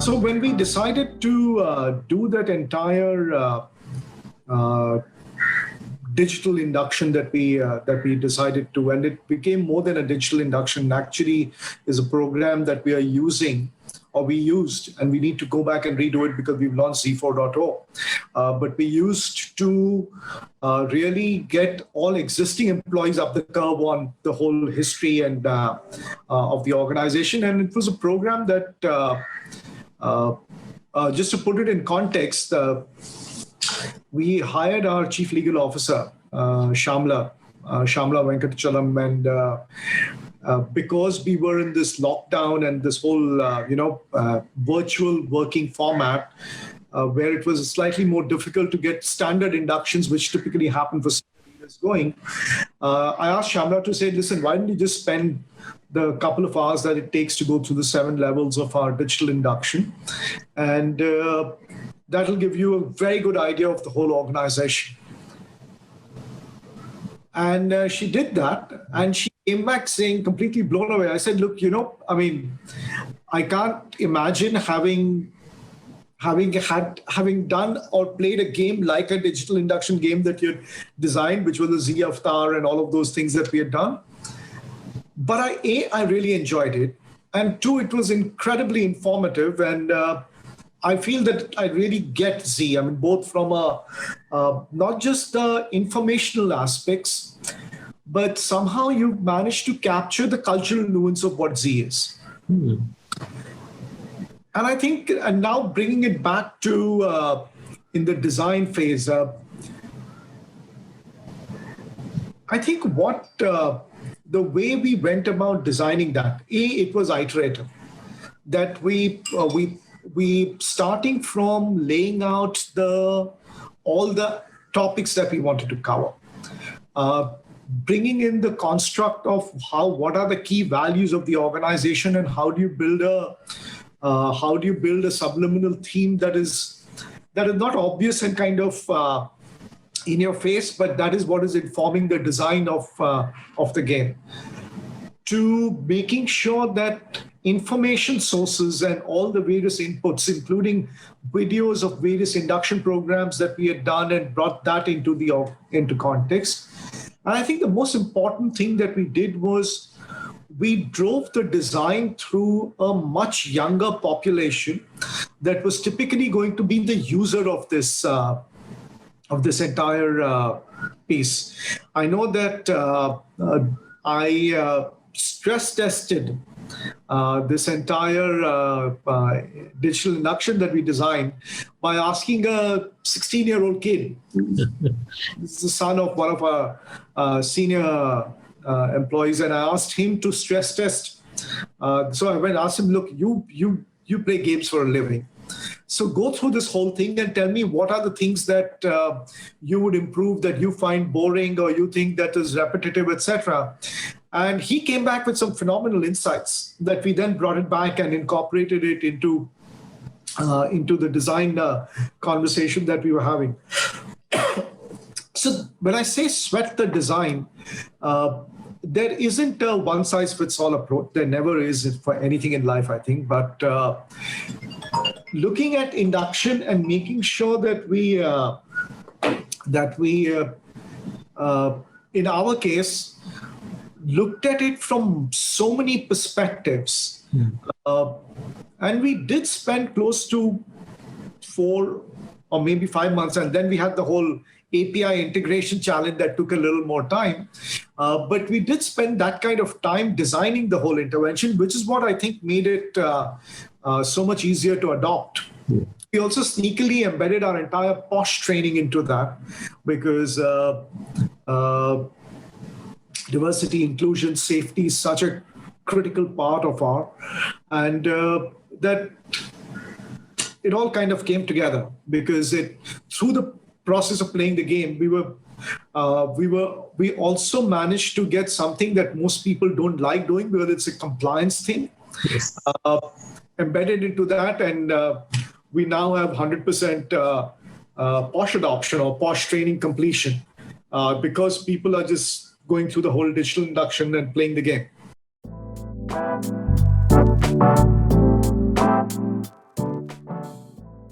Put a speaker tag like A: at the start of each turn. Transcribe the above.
A: So when we decided to do that entire uh, digital induction that we decided to, and it became more than a digital induction. Actually, is a program that we are using, or we used, and we need to go back and redo it because we've launched Z4.0. But we used to really get all existing employees up the curve on the whole history and of the organization, and it was a program that. Uh, just to put it in context, we hired our chief legal officer, Shamla Venkatachalam, and because we were in this lockdown and this whole, virtual working format, where it was slightly more difficult to get standard inductions, which typically happen for years going, I asked Shamla to say, listen, why don't you just spend the couple of hours that it takes to go through the 7 levels of our digital induction. And that'll give you a very good idea of the whole organization. And she did that, and she came back saying, completely blown away. I said, look, I can't imagine having done or played a game like a digital induction game that you had designed, which was the Z Avatar and all of those things that we had done. But I really enjoyed it. And 2, it was incredibly informative. And I feel that I really get Z. I mean, both from not just the informational aspects, but somehow you managed to capture the cultural nuance of what Z is. And I think, and now bringing it back to in the design phase, I think what the way we went about designing that, it was iterative. That we starting from laying out all the topics that we wanted to cover, bringing in the construct of what are the key values of the organization, and how do you build a subliminal theme that is not obvious and kind of in your face, but that is what is informing the design of the game. To making sure that information sources and all the various inputs, including videos of various induction programs that we had done, and brought that into context. And I think the most important thing that we did was we drove the design through a much younger population that was typically going to be the user of this entire piece. I know that I stress tested this entire digital induction that we designed by asking a 16-year-old kid. This is the son of one of our senior employees, and I asked him to stress test. So I went and asked him, look, you play games for a living. So go through this whole thing and tell me what are the things that you would improve, that you find boring, or you think that is repetitive, etc. And he came back with some phenomenal insights that we then brought it back and incorporated it into the design conversation that we were having. So when I say sweat the design, there isn't a one-size-fits-all approach. There never is for anything in life, I think. But looking at induction and making sure that we in our case, looked at it from so many perspectives. And we did spend close to 4 or maybe 5 months. And then we had the whole API integration challenge that took a little more time. But we did spend that kind of time designing the whole intervention, which is what I think made it so much easier to adopt. We also sneakily embedded our entire POSH training into that, because diversity, inclusion, safety is such a critical part of and that it all kind of came together, because through the process of playing the game, we also managed to get something that most people don't like doing, because it's a compliance thing. Yes. Embedded into that, and we now have 100% POSH adoption or POSH training completion, because people are just going through the whole digital induction and playing the game.